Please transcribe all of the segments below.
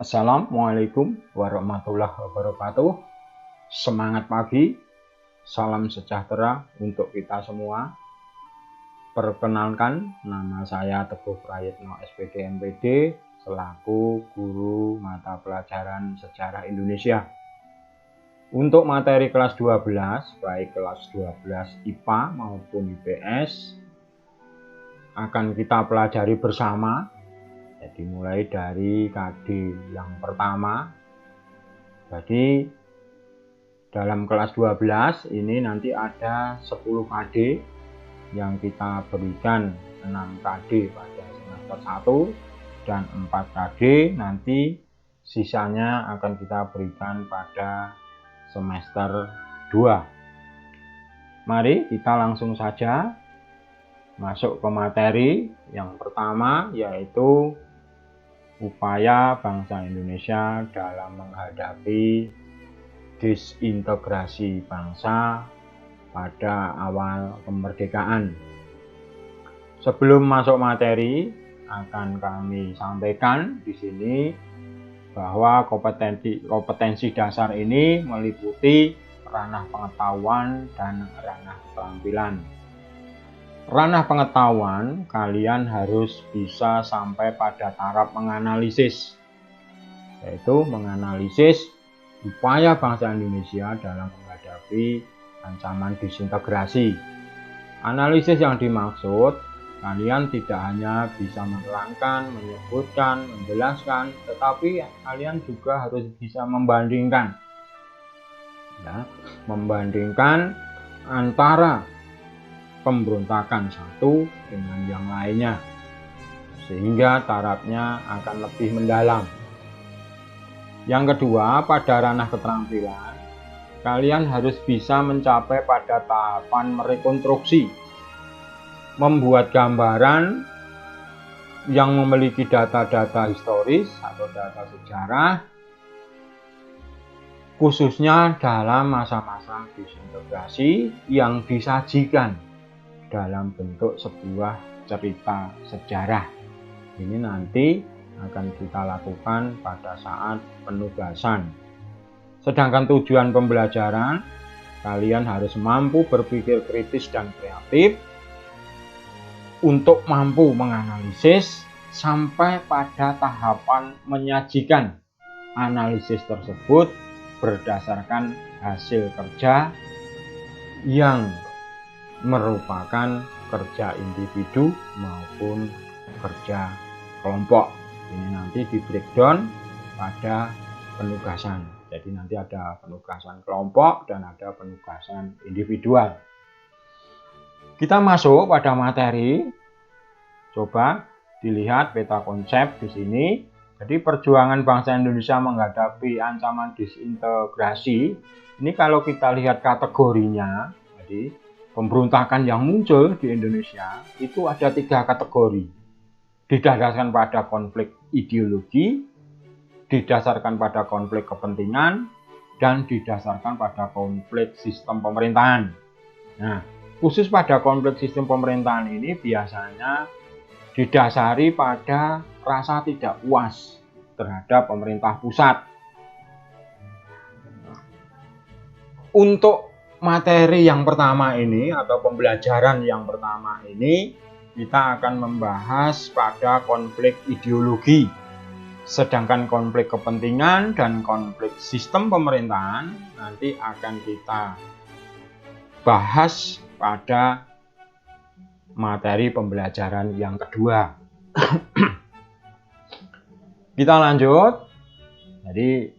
Assalamualaikum warahmatullahi wabarakatuh. Semangat pagi, salam sejahtera untuk kita semua. Perkenalkan, nama saya Teguh Prayitno SPD MPD selaku guru mata pelajaran Sejarah Indonesia. Untuk materi kelas 12, baik kelas 12 IPA maupun IPS, akan kita pelajari bersama. Jadi mulai dari KD yang pertama. Jadi dalam kelas 12 ini nanti ada 10 KD yang kita berikan, 6 KD pada semester 1 dan 4 KD nanti sisanya akan kita berikan pada semester 2. Mari kita langsung saja masuk ke materi yang pertama, yaitu upaya bangsa Indonesia dalam menghadapi disintegrasi bangsa pada awal kemerdekaan. Sebelum masuk materi, akan kami sampaikan di sini bahwa kompetensi dasar ini meliputi ranah pengetahuan dan ranah keterampilan. Ranah pengetahuan, kalian harus bisa sampai pada taraf menganalisis, yaitu menganalisis upaya bangsa Indonesia dalam menghadapi ancaman disintegrasi. Analisis yang dimaksud, kalian tidak hanya bisa menerangkan, menyebutkan, menjelaskan, tetapi kalian juga harus bisa membandingkan. Ya, membandingkan antara pemberontakan satu dengan yang lainnya, sehingga tarafnya akan lebih mendalam. Yang kedua, pada ranah keterampilan, kalian harus bisa mencapai pada tahapan merekonstruksi, membuat gambaran yang memiliki data-data historis atau data sejarah, khususnya dalam masa-masa disintegrasi yang disajikan dalam bentuk sebuah cerita sejarah. Ini nanti akan kita lakukan pada saat penugasan. Sedangkan tujuan pembelajaran, kalian harus mampu berpikir kritis dan kreatif untuk mampu menganalisis sampai pada tahapan menyajikan analisis tersebut berdasarkan hasil kerja yang merupakan kerja individu maupun kerja kelompok. Ini nanti di breakdown pada penugasan. Jadi nanti ada penugasan kelompok dan ada penugasan individual. Kita masuk pada materi. Coba dilihat peta konsep di sini. Jadi perjuangan bangsa Indonesia menghadapi ancaman disintegrasi. Ini kalau kita lihat kategorinya, jadi pemberontakan yang muncul di Indonesia itu ada 3 kategori. Didasarkan pada konflik ideologi, didasarkan pada konflik kepentingan, dan didasarkan pada konflik sistem pemerintahan. Nah, khusus pada konflik sistem pemerintahan ini biasanya didasari pada rasa tidak puas terhadap pemerintah pusat. Untuk materi yang pertama ini atau pembelajaran yang pertama ini, kita akan membahas pada konflik ideologi. Sedangkan konflik kepentingan dan konflik sistem pemerintahan nanti akan kita bahas pada materi pembelajaran yang kedua. Kita lanjut. Jadi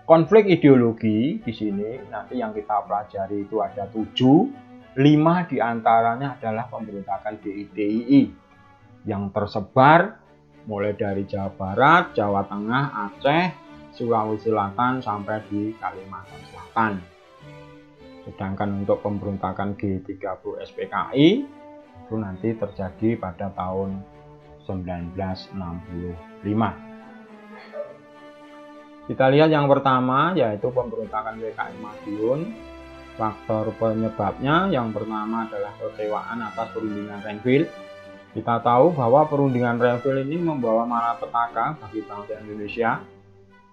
konflik ideologi di sini nanti yang kita pelajari itu ada 7, 5 diantaranya adalah pemberontakan DIY yang tersebar mulai dari Jawa Barat, Jawa Tengah, Aceh, Sulawesi Selatan sampai di Kalimantan Selatan. Sedangkan untuk pemberontakan G30 SPKI itu nanti terjadi pada tahun 1965. Kita lihat yang pertama, yaitu pemberontakan PKI Madiun. Faktor penyebabnya yang pertama adalah kekecewaan atas perundingan Renville Kita tahu bahwa perundingan Reville ini membawa malapetaka bagi bangsa Indonesia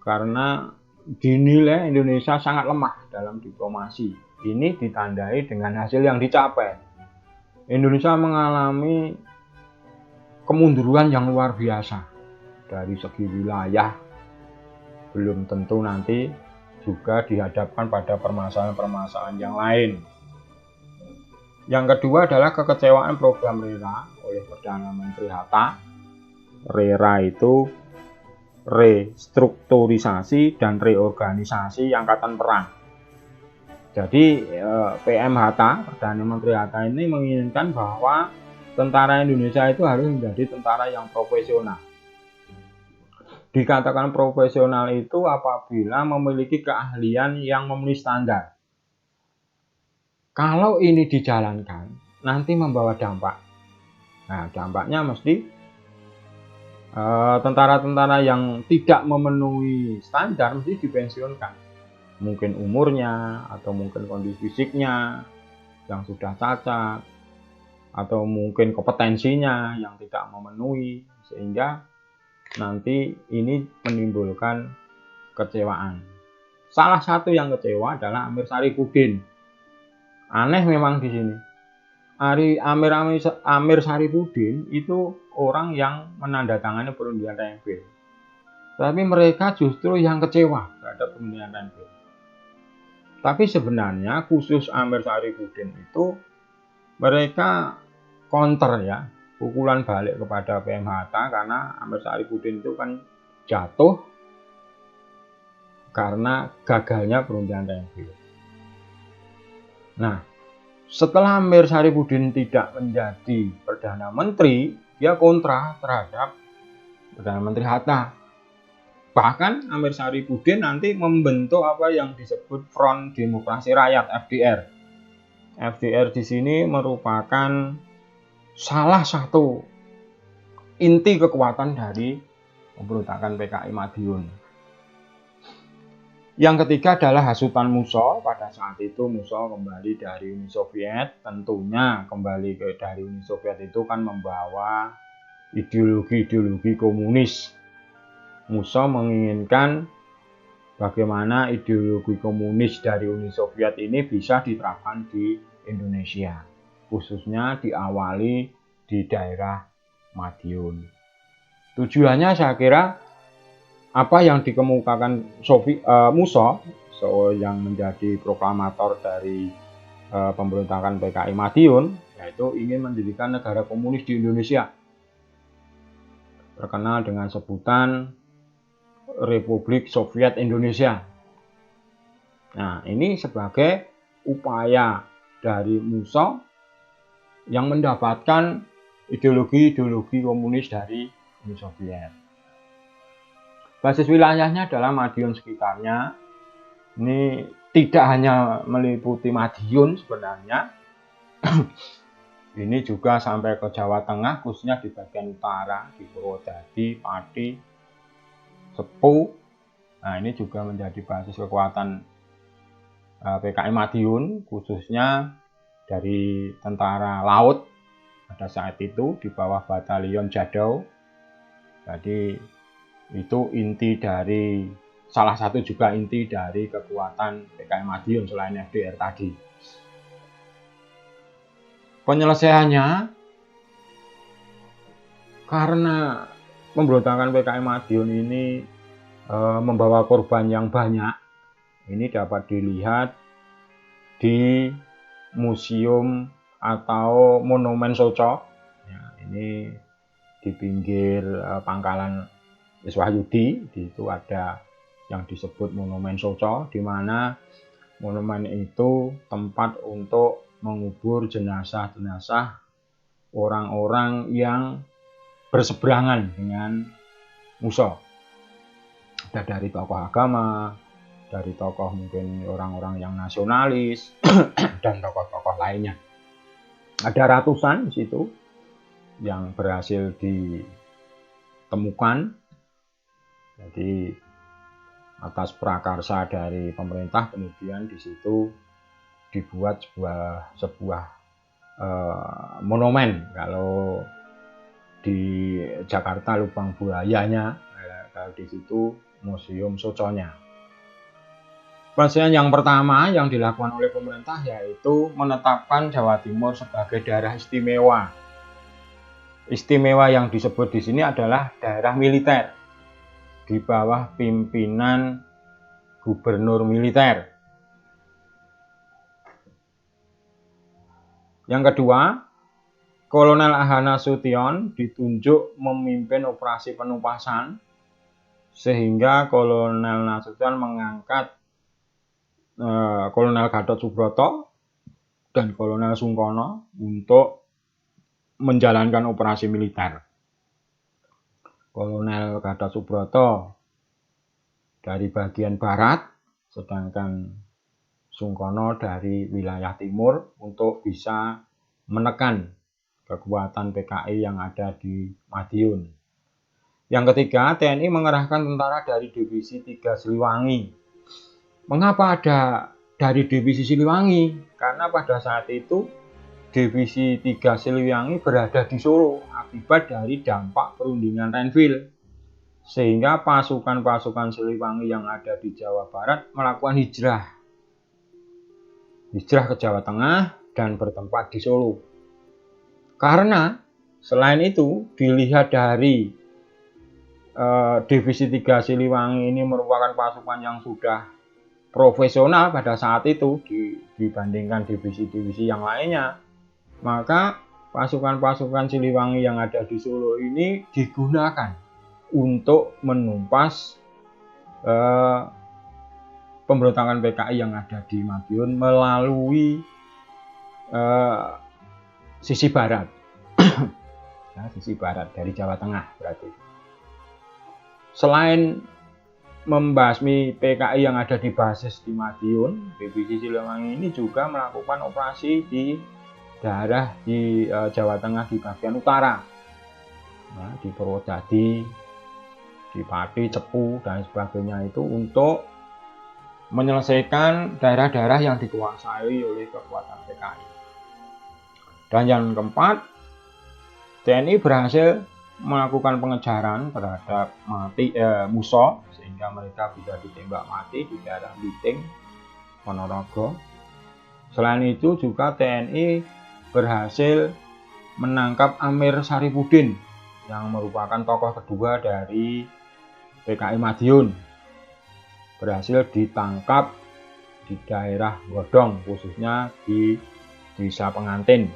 karena dinilai Indonesia sangat lemah dalam diplomasi. Ini ditandai dengan hasil yang dicapai. Indonesia mengalami kemunduran yang luar biasa dari segi wilayah, belum tentu nanti juga dihadapkan pada permasalahan-permasalahan yang lain. Yang kedua adalah kekecewaan program RERA oleh Perdana Menteri Hatta. RERA itu restrukturisasi dan reorganisasi Angkatan Perang. Jadi PM Hatta, Perdana Menteri Hatta ini menginginkan bahwa tentara Indonesia itu harus menjadi tentara yang profesional. Dikatakan profesional itu apabila memiliki keahlian yang memenuhi standar. Kalau ini dijalankan, nanti membawa dampak. Nah, dampaknya mesti tentara-tentara yang tidak memenuhi standar mesti dipensiunkan. Mungkin umurnya, atau mungkin kondisi fisiknya yang sudah cacat, atau mungkin kompetensinya yang tidak memenuhi, sehingga nanti ini menimbulkan kekecewaan. Salah satu yang kecewa adalah Amir Saripudin. Aneh memang di sini. Amir Saripudin itu orang yang menandatangani perundingan Reville. Tapi mereka justru yang kecewa terhadap perundingan Reville. Tapi sebenarnya khusus Amir Saripudin itu mereka counter ya, pukulan balik kepada PM Hatta karena Amir Saripudin itu kan jatuh karena gagalnya perundingan Reville. Nah, setelah Amir Saripudin tidak menjadi Perdana Menteri, dia kontra terhadap Perdana Menteri Hatta. Bahkan Amir Saripudin nanti membentuk apa yang disebut Front Demokrasi Rakyat (FDR). FDR di sini merupakan salah satu inti kekuatan dari pemberontakan PKI Madiun. Yang ketiga adalah hasutan Musso. Pada saat itu Musso kembali dari Uni Soviet. Tentunya kembali dari Uni Soviet itu kan membawa ideologi-ideologi komunis. Musso menginginkan bagaimana ideologi komunis dari Uni Soviet ini bisa diterapkan di Indonesia, khususnya diawali di daerah Madiun. Tujuannya saya kira apa yang dikemukakan Musso yang menjadi proklamator dari pemberontakan PKI Madiun, yaitu ingin mendirikan negara komunis di Indonesia, terkenal dengan sebutan Republik Soviet Indonesia. Nah, ini sebagai upaya dari Musso yang mendapatkan ideologi-ideologi komunis dari Uni Soviet. Basis wilayahnya adalah Madiun sekitarnya. Ini tidak hanya meliputi Madiun sebenarnya. Ini juga sampai ke Jawa Tengah, khususnya di bagian utara, di Purwodadi, Pati, Sepu. Nah, ini juga menjadi basis kekuatan PKI Madiun, khususnya dari tentara laut pada saat itu di bawah Batalion Jadau. Jadi itu inti dari, salah satu juga inti dari kekuatan PKI Madiun selain FDR tadi. Penyelesaiannya, karena pemberontakan PKI Madiun ini membawa korban yang banyak, ini dapat dilihat di museum atau monumen Soco. Ya, ini di pinggir pangkalan Wahyudi, itu ada yang disebut monumen Soco, di mana monumen itu tempat untuk mengubur jenazah-jenazah orang-orang yang berseberangan dengan Musso. Ada dari tokoh agama, dari tokoh mungkin orang-orang yang nasionalis, dan tokoh-tokoh lainnya. Ada ratusan di situ yang berhasil ditemukan. Jadi atas prakarsa dari pemerintah kemudian di situ dibuat sebuah monumen. Kalau di Jakarta Lubang Buayanya, kalau di situ Museum Soconya. Penyelesaian yang pertama yang dilakukan oleh pemerintah yaitu menetapkan Jawa Timur sebagai daerah istimewa. Istimewa yang disebut di sini adalah daerah militer di bawah pimpinan gubernur militer. Yang kedua, Kolonel Ahana Sution ditunjuk memimpin operasi penumpasan, sehingga Kolonel Nasution mengangkat Kolonel Gatot Subroto dan Kolonel Sungkono untuk menjalankan operasi militer. Kolonel Gatot Subroto dari bagian barat, sedangkan Sungkono dari wilayah timur untuk bisa menekan kekuatan PKI yang ada di Madiun. Yang ketiga, TNI mengerahkan tentara dari Divisi 3 Siliwangi. Mengapa ada dari Divisi Siliwangi? Karena pada saat itu Divisi 3 Siliwangi berada di Solo akibat dari dampak perundingan Renville. Sehingga pasukan-pasukan Siliwangi yang ada di Jawa Barat melakukan hijrah ke Jawa Tengah dan bertempat di Solo. Karena selain itu dilihat dari Divisi 3 Siliwangi ini merupakan pasukan yang sudah profesional pada saat itu dibandingkan divisi-divisi yang lainnya, maka pasukan-pasukan Siliwangi yang ada di Solo ini digunakan untuk menumpas pemberontakan PKI yang ada di Madiun melalui sisi barat. Ya, sisi barat dari Jawa Tengah berarti. Selain membasmi PKI yang ada di basis di Madiun, Divisi Siliwangi ini juga melakukan operasi di daerah di Jawa Tengah di bagian utara, nah, di Purwodadi, di Pati, Cepu dan sebagainya, itu untuk menyelesaikan daerah-daerah yang dikuasai oleh kekuatan PKI. Dan yang keempat, TNI berhasil melakukan pengejaran terhadap musuh sehingga mereka bisa ditembak mati di daerah Biting, Ponorogo. Selain itu juga TNI berhasil menangkap Amir Saripudin yang merupakan tokoh kedua dari PKI Madiun. Berhasil ditangkap di daerah Godong, khususnya di Desa Pengantin.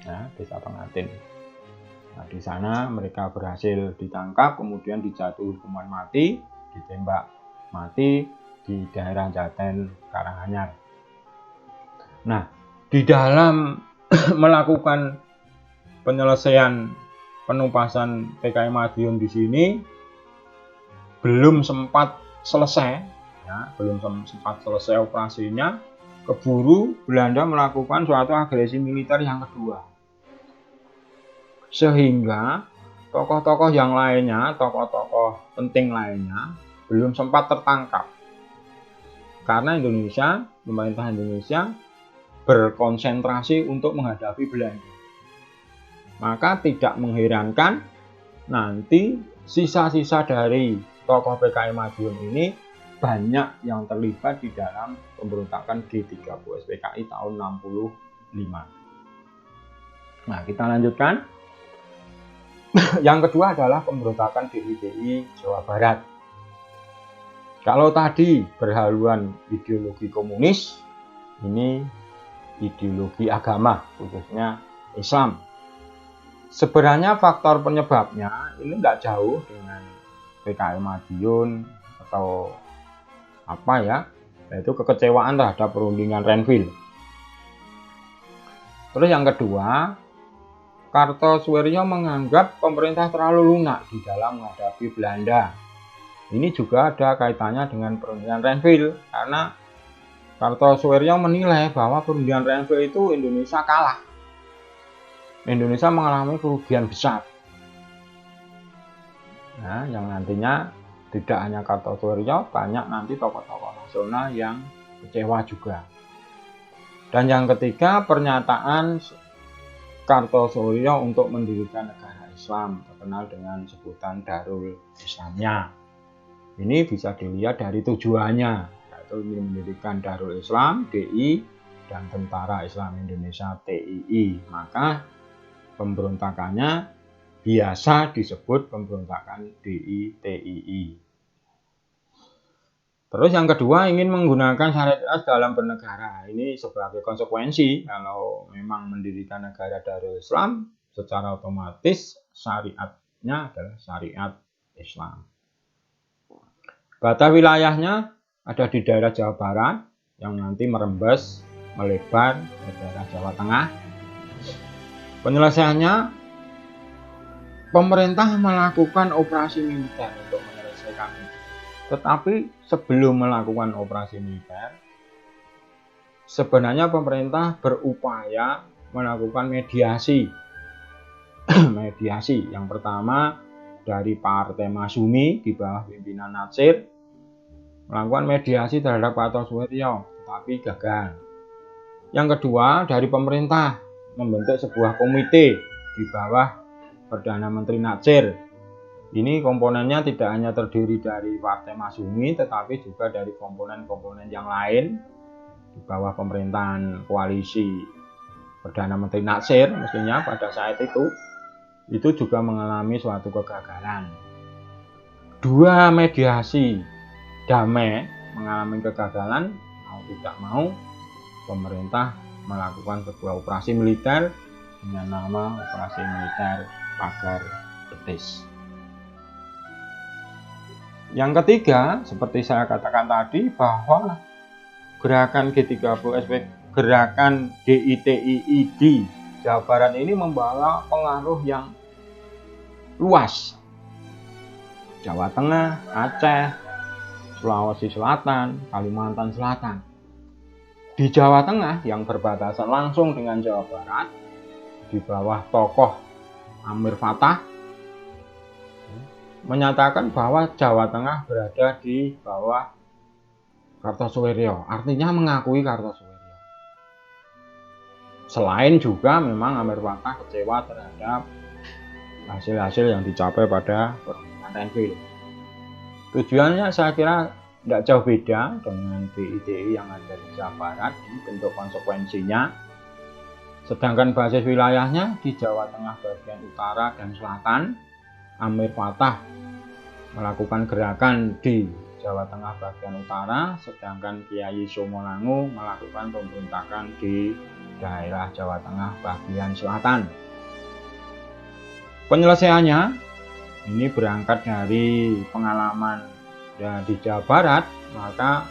Nah, Desa Pengantin. Nah, di sana mereka berhasil ditangkap, kemudian dijatuhi hukuman mati, ditembak mati di daerah Jaten, Karanganyar. Nah, di dalam melakukan penyelesaian penumpasan PKI Madiun di sini belum sempat selesai, ya, operasinya. Keburu Belanda melakukan suatu agresi militer yang kedua. Sehingga tokoh-tokoh yang lainnya, tokoh-tokoh penting lainnya belum sempat tertangkap. Karena pemerintah Indonesia berkonsentrasi untuk menghadapi Belanda. Maka tidak mengherankan nanti sisa-sisa dari tokoh PKI Madiun ini banyak yang terlibat di dalam pemberontakan G30 SPKI tahun 65. Nah, kita lanjutkan. Yang kedua adalah pemberontakan DITI Jawa Barat. Kalau tadi berhaluan ideologi komunis, ini ideologi agama, khususnya Islam. Sebenarnya faktor penyebabnya ini tidak jauh dengan PKI Madiun atau apa ya, yaitu kekecewaan terhadap perundingan Renville. Terus yang kedua, Kartosoewirjo menganggap pemerintah terlalu lunak di dalam menghadapi Belanda. Ini juga ada kaitannya dengan perundingan Renville, karena Kartosoewirjo menilai bahwa perundingan Renville itu Indonesia kalah. Indonesia mengalami kerugian besar. Nah, yang nantinya tidak hanya Kartosoewirjo, banyak nanti tokoh-tokoh nasional yang kecewa juga. Dan yang ketiga, pernyataan Kartosoewirjo untuk mendirikan negara Islam, terkenal dengan sebutan Darul Islamnya. Ini bisa dilihat dari tujuannya, yaitu mendirikan Darul Islam DI dan Tentara Islam Indonesia TII. Maka pemberontakannya biasa disebut pemberontakan DI TII. Terus yang kedua, ingin menggunakan syariat dalam bernegara. Ini sebagai konsekuensi kalau memang mendirikan negara Darul Islam, secara otomatis syariatnya adalah syariat Islam. Batas wilayahnya ada di daerah Jawa Barat yang nanti merembes, melebar ke daerah Jawa Tengah. Penyelesaiannya, pemerintah melakukan operasi militer untuk menyelesaikan itu. Tetapi sebelum melakukan operasi militer, sebenarnya pemerintah berupaya melakukan mediasi. Mediasi yang pertama dari Partai Masyumi di bawah pimpinan Natsir melakukan mediasi terhadap Kartosoewirjo, tetapi gagal. Yang kedua dari pemerintah membentuk sebuah komite di bawah Perdana Menteri Natsir. Ini komponennya tidak hanya terdiri dari Partai Masyumi, tetapi juga dari komponen-komponen yang lain di bawah pemerintahan koalisi Perdana Menteri Natsir. Mestinya pada saat itu juga mengalami suatu kegagalan. Dua mediasi damai mengalami kegagalan, mau tidak mau pemerintah melakukan sebuah operasi militer dengan nama Operasi Militer Pagar Betis. Yang ketiga, seperti saya katakan tadi, bahwa gerakan G30 SP, gerakan DITII di Jawa Barat ini membawa pengaruh yang luas. Jawa Tengah, Aceh, Sulawesi Selatan, Kalimantan Selatan. Di Jawa Tengah yang berbatasan langsung dengan Jawa Barat, di bawah tokoh Amir Fattah, menyatakan bahwa Jawa Tengah berada di bawah Kartosoewirjo, artinya mengakui Kartosoewirjo. Selain juga memang Amir Fattah kecewa terhadap hasil-hasil yang dicapai pada perundingan Renville. Tujuannya saya kira tidak jauh beda dengan DITI yang ada di Jawa Barat. Ini bentuk konsekuensinya. Sedangkan basis wilayahnya di Jawa Tengah bagian utara dan selatan, Amir Fattah melakukan gerakan di Jawa Tengah bagian utara, sedangkan Kiai Somolangu melakukan pemberontakan di daerah Jawa Tengah bagian selatan. Penyelesaiannya ini berangkat dari pengalaman di Jawa Barat, maka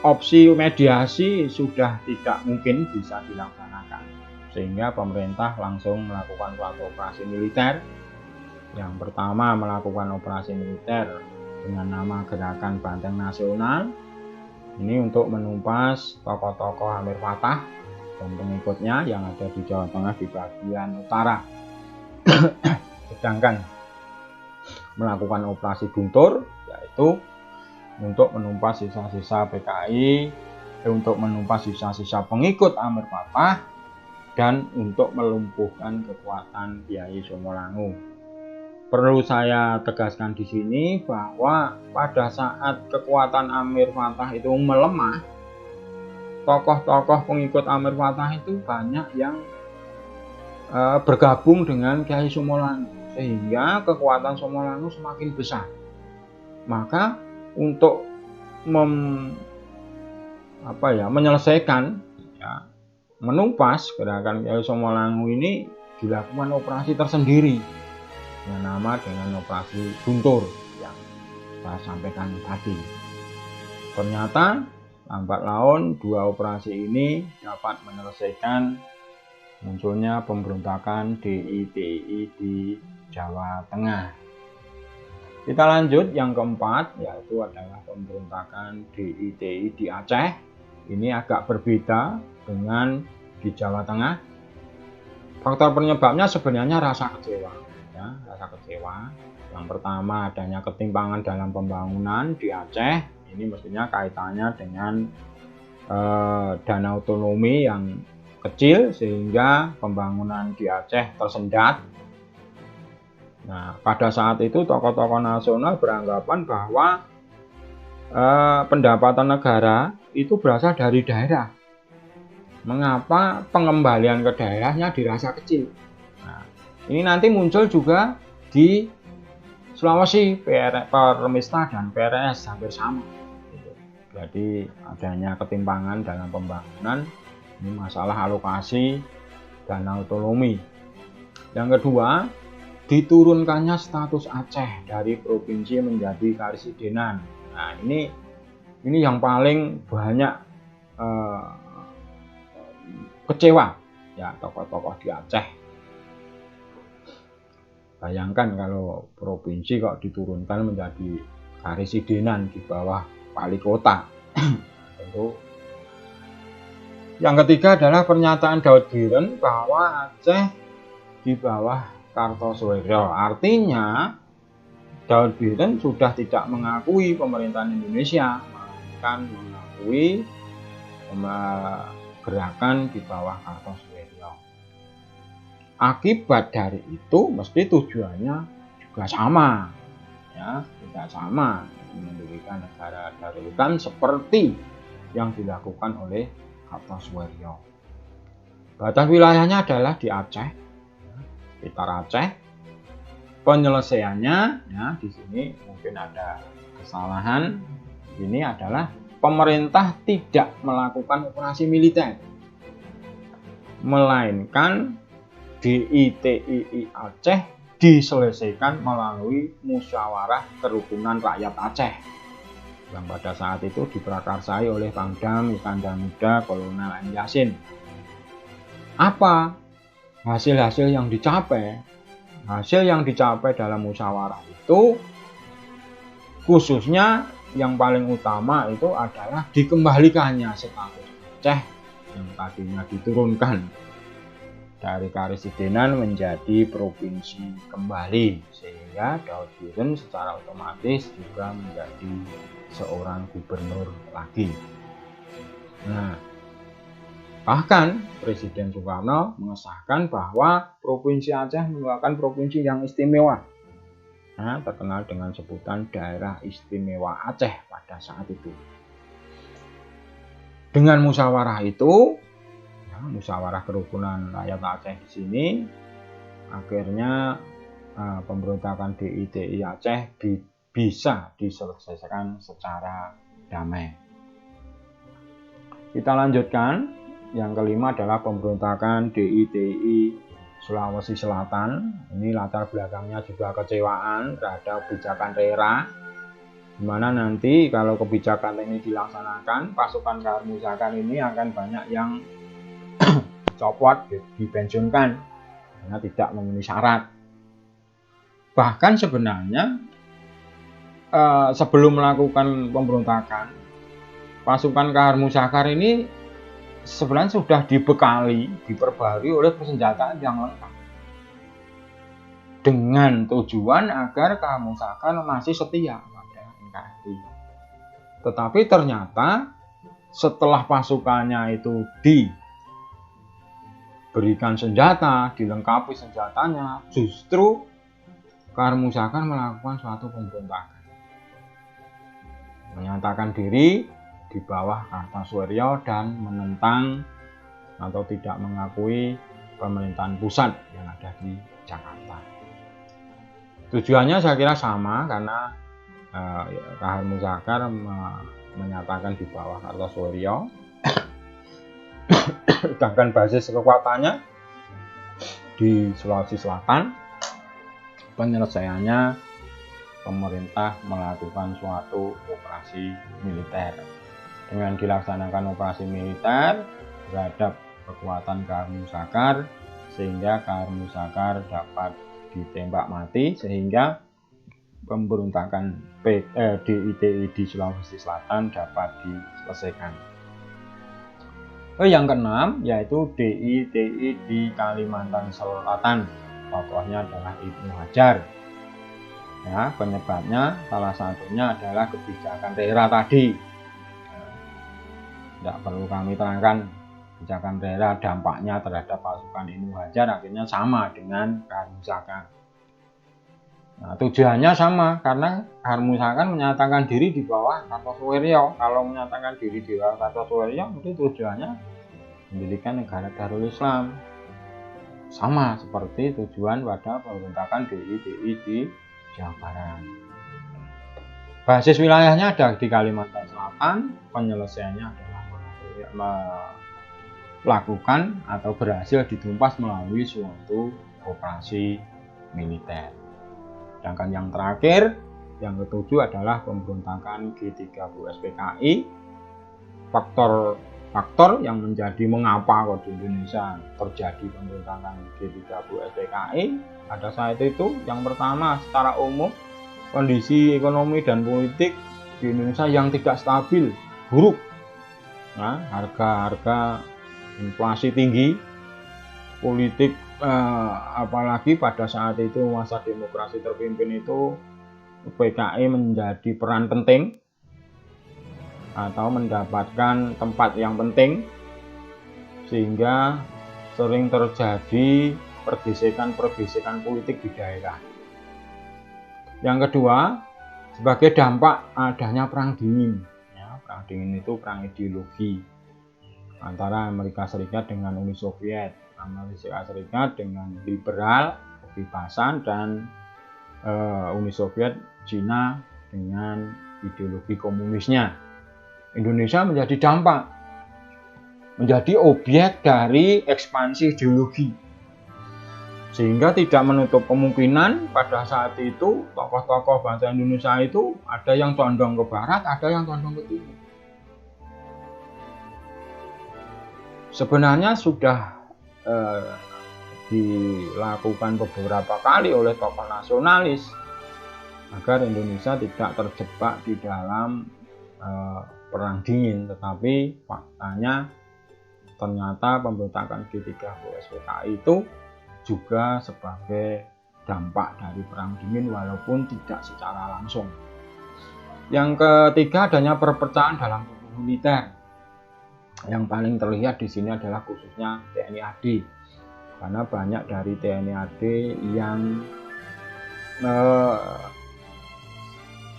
opsi mediasi sudah tidak mungkin bisa dilaksanakan, sehingga pemerintah langsung melakukan suatu operasi militer. Yang pertama melakukan operasi militer dengan nama Gerakan Banteng Nasional. Ini untuk menumpas tokoh-tokoh Amir Fattah dan pengikutnya yang ada di Jawa Tengah di bagian utara. Sedangkan melakukan operasi Guntur, yaitu untuk menumpas sisa-sisa PKI, untuk menumpas sisa-sisa pengikut Amir Fattah, dan untuk melumpuhkan kekuatan Kiai Somolangu. Perlu saya tegaskan di sini bahwa pada saat kekuatan Amir Fattah itu melemah, tokoh-tokoh pengikut Amir Fattah itu banyak yang bergabung dengan Kiai Somolangu, sehingga kekuatan Somolangu semakin besar. Maka untuk menyelesaikan, menumpas gerakan Kiai Somolangu ini dilakukan operasi tersendiri dengan operasi Guntur yang saya sampaikan tadi. Ternyata lambat laun dua operasi ini dapat menyelesaikan munculnya pemberontakan DITI di Jawa Tengah. Kita lanjut yang keempat, yaitu adalah pemberontakan DITI di Aceh. Ini agak berbeda dengan di Jawa Tengah. Faktor penyebabnya sebenarnya rasa kecewa. Yang pertama adanya ketimpangan dalam pembangunan di Aceh. Ini mestinya kaitannya dengan dana otonomi yang kecil sehingga pembangunan di Aceh tersendat. Nah, pada saat itu tokoh-tokoh nasional beranggapan bahwa pendapatan negara itu berasal dari daerah. Mengapa pengembalian ke daerahnya dirasa kecil? Nah, ini nanti muncul juga di Sulawesi, Permesta dan PRS hampir sama. Jadi adanya ketimpangan dalam pembangunan, ini masalah alokasi dana otonomi. Yang kedua, diturunkannya status Aceh dari provinsi menjadi karesidenan. Nah, ini yang paling banyak kecewa ya tokoh-tokoh di Aceh. Bayangkan kalau provinsi kok diturunkan menjadi karesidenan di bawah wali kota. Tentu. Yang ketiga adalah pernyataan Daud Gireng bahwa Aceh di bawah Kartosoewirjo. Artinya Daud Gireng sudah tidak mengakui pemerintahan Indonesia, melainkan mengakui gerakan di bawah Kartosoewirjo. Akibat dari itu mesti tujuannya juga sama, ya, tidak sama, mendirikan negara darurat seperti yang dilakukan oleh Kartosoewirjo. Batas wilayahnya adalah di Aceh, sekitar Aceh. Penyelesaiannya, ya, di sini mungkin ada kesalahan. Ini adalah pemerintah tidak melakukan operasi militer, melainkan DITII Aceh diselesaikan melalui musyawarah kerukunan rakyat Aceh yang pada saat itu diprakarsai oleh Pangdam Iskandar Muda Kolonel M. Yasin. Apa hasil-hasil yang dicapai? Hasil yang dicapai dalam musyawarah itu khususnya yang paling utama itu adalah dikembalikannya status Aceh yang tadinya diturunkan dari karesidenan menjadi provinsi kembali, sehingga Daud Gireng secara otomatis juga menjadi seorang gubernur lagi. Nah, bahkan Presiden Soekarno mengesahkan bahwa Provinsi Aceh merupakan provinsi yang istimewa. Nah, terkenal dengan sebutan Daerah Istimewa Aceh pada saat itu. Dengan musyawarah itu, musyawarah kerukunan rakyat Aceh di sini, akhirnya pemberontakan DITI Aceh bisa diselesaikan secara damai. Kita lanjutkan. Yang kelima adalah pemberontakan DITI Sulawesi Selatan. Ini latar belakangnya juga kecewaan terhadap kebijakan RERA, di mana nanti kalau kebijakan ini dilaksanakan, pasukan Karmuzakan ini akan banyak yang copot, dipensiunkan karena tidak memenuhi syarat. Bahkan sebenarnya sebelum melakukan pemberontakan, pasukan Karmusakar ini sebenarnya sudah dibekali, diperbarui oleh persenjataan yang lengkap dengan tujuan agar Karmusakar masih setia pada NKRI. Tetapi ternyata setelah pasukannya itu diberikan senjata, dilengkapi senjatanya, justru Karmusakar melakukan suatu pemberontakan, menyatakan diri di bawah Kartosoewirjo dan menentang atau tidak mengakui pemerintahan pusat yang ada di Jakarta. Tujuannya saya kira sama, karena Karmusakar menyatakan di bawah Kartosoewirjo, sedangkan basis kekuatannya di Sulawesi Selatan. Penyelesaiannya pemerintah melakukan suatu operasi militer. Dengan dilaksanakan operasi militer terhadap kekuatan Karmusakar, sehingga Karmusakar dapat ditembak mati, sehingga pemberontakan DITI di Sulawesi Selatan dapat diselesaikan. Yang keenam yaitu DITI di Kalimantan Selatan. Tokohnya adalah Ibnu Hajar. Ya, penyebabnya salah satunya adalah kebijakan RERA tadi. Tidak perlu kami terangkan kebijakan daerah dampaknya terhadap pasukan Ibnu Hajar akhirnya sama dengan Khar Musaka. Nah, tujuannya sama karena Khar Musaka menyatakan diri di bawah Kartosuwiryo. Kalau menyatakan diri di bawah Kartosuwiryo itu tujuannya mendirikan negara Darul Islam. Sama seperti tujuan pada pemberontakan DIY di Jawa Barat. Basis wilayahnya ada di Kalimantan Selatan, penyelesaiannya adalah melakukan atau berhasil ditumpas melalui suatu operasi militer. Sedangkan yang terakhir, yang ketujuh adalah pemberontakan G30 SPKI. Faktor yang menjadi mengapa kok di Indonesia terjadi pemberontakan G30 SPKI pada saat itu, yang pertama secara umum kondisi ekonomi dan politik di Indonesia yang tidak stabil, buruk. Nah, harga inflasi tinggi, politik apalagi pada saat itu masa demokrasi terpimpin itu PKI menjadi peran penting atau mendapatkan tempat yang penting, sehingga sering terjadi pergesekan politik di daerah. Yang kedua, sebagai dampak adanya perang dingin. Ya, perang dingin itu perang ideologi antara Amerika Serikat dengan Uni Soviet, Amerika Serikat dengan liberal, kebebasan, dan Uni Soviet, Cina dengan ideologi komunisnya. Indonesia menjadi dampak, menjadi objek dari ekspansi ideologi. Sehingga tidak menutup kemungkinan pada saat itu tokoh-tokoh bangsa Indonesia itu ada yang condong ke barat, ada yang condong ke timur. Sebenarnya sudah dilakukan beberapa kali oleh tokoh nasionalis agar Indonesia tidak terjebak di dalam perang dingin, tetapi faktanya ternyata pemberontakan G30 SPKI itu juga sebagai dampak dari perang dingin walaupun tidak secara langsung. Yang ketiga, adanya perpecahan dalam tubuh militer. Yang paling terlihat di sini adalah khususnya TNI AD, karena banyak dari TNI AD yang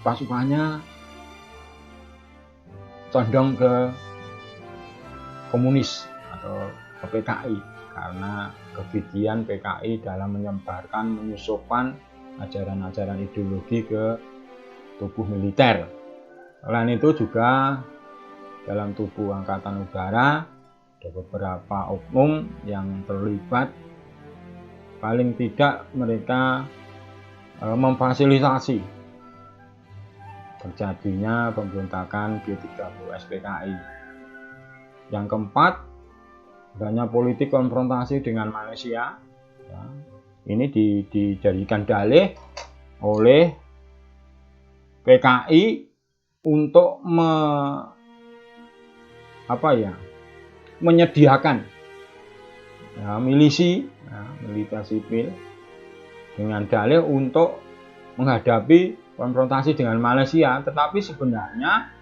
pasukannya condong ke komunis atau ke PKI, karena kegigihan PKI dalam menyebarkan, menyusupkan ajaran-ajaran ideologi ke tubuh militer. Selain itu juga dalam tubuh Angkatan Udara ada beberapa oknum yang terlibat, paling tidak mereka memfasilitasi terjadinya pemberontakan G30 SPKI. Yang keempat, adanya politik konfrontasi dengan Malaysia. Ya, ini dijadikan dalih oleh PKI untuk menyediakan milisi, militer sipil dengan dalih untuk menghadapi konfrontasi dengan Malaysia. Tetapi sebenarnya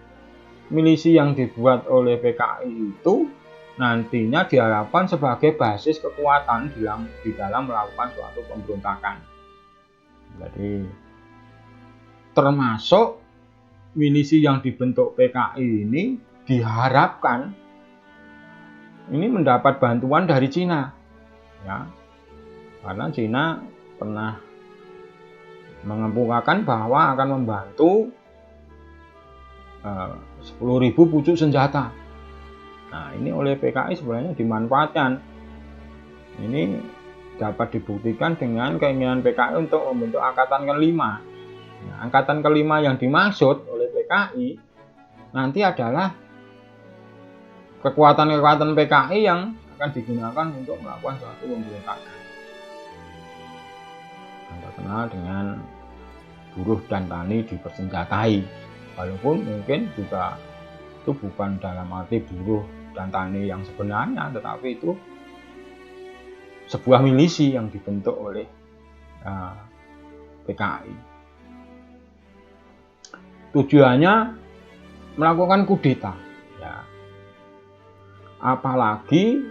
milisi yang dibuat oleh PKI itu nantinya diharapkan sebagai basis kekuatan di dalam melakukan suatu pemberontakan. Jadi termasuk milisi yang dibentuk PKI ini diharapkan ini mendapat bantuan dari Cina, ya, karena Cina pernah mengemukakan bahwa akan membantu 10.000 pucuk senjata. Nah, ini oleh PKI sebenarnya dimanfaatkan. Ini dapat dibuktikan dengan keinginan PKI untuk membentuk angkatan kelima. Nah, angkatan kelima yang dimaksud oleh PKI nanti adalah kekuatan-kekuatan PKI yang akan digunakan untuk melakukan suatu pemberontakan. Yang terkenal dengan buruh dan tani dipersenjatai, walaupun mungkin juga itu bukan dalam arti buruh dan tani yang sebenarnya, tetapi itu sebuah milisi yang dibentuk oleh PKI. Tujuannya melakukan kudeta. Ya. Apalagi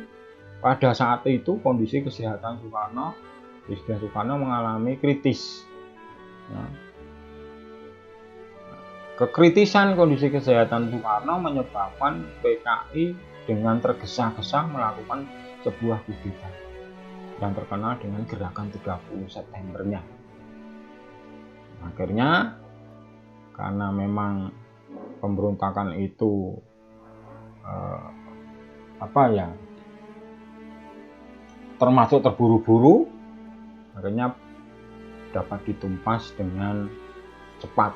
pada saat itu kondisi kesehatan Presiden Soekarno mengalami kritis. Nah, kekritisan kondisi kesehatan Soekarno menyebabkan PKI dengan tergesa-gesa melakukan sebuah kudeta yang terkenal dengan gerakan 30 Septembernya. Akhirnya karena memang pemberontakan itu termasuk terburu-buru, akhirnya dapat ditumpas dengan cepat,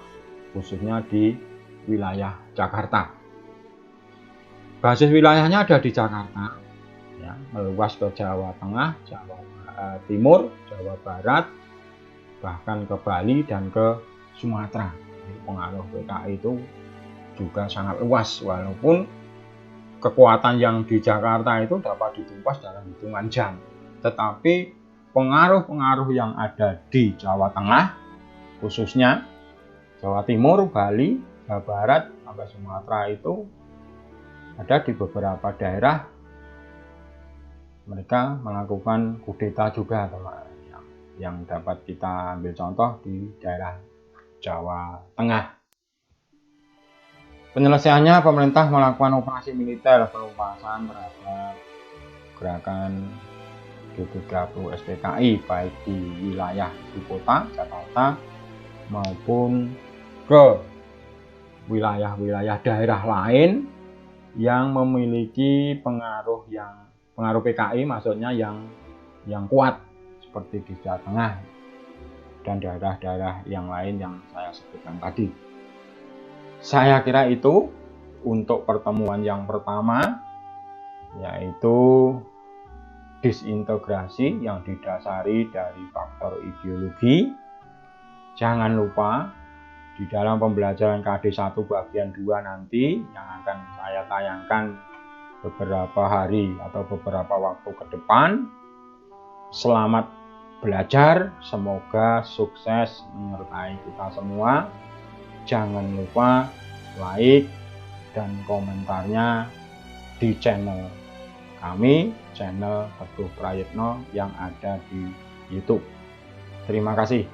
khususnya di wilayah Jakarta. Basis wilayahnya ada di Jakarta, ya, meluas ke Jawa Tengah, Jawa Timur, Jawa Barat, bahkan ke Bali dan ke Sumatera. Pengaruh PKI itu juga sangat luas, walaupun kekuatan yang di Jakarta itu dapat ditumpas dalam hitungan jam. Tetapi pengaruh-pengaruh yang ada di Jawa Tengah, khususnya Jawa Timur, Bali, Jawa Barat, sampai Sumatera itu ada di beberapa daerah mereka melakukan kudeta juga, teman. Yang dapat kita ambil contoh di daerah Jawa Tengah. Penyelesaiannya, pemerintah melakukan operasi militer penumpasan terhadap gerakan G30 SPKI baik di wilayah ibu kota Jakarta maupun ke wilayah-wilayah daerah lain yang memiliki pengaruh PKI, maksudnya yang kuat seperti di Jawa Tengah dan daerah-daerah yang lain yang saya sebutkan tadi. Saya kira itu untuk pertemuan yang pertama, yaitu disintegrasi yang didasari dari faktor ideologi. Jangan lupa di dalam pembelajaran KD 1 bagian 2 nanti yang akan saya tayangkan beberapa hari atau beberapa waktu ke depan. Selamat belajar, semoga sukses menyertai kita semua. Jangan lupa like dan komentarnya di channel kami, channel Teguh Prayitno yang ada di YouTube. Terima kasih.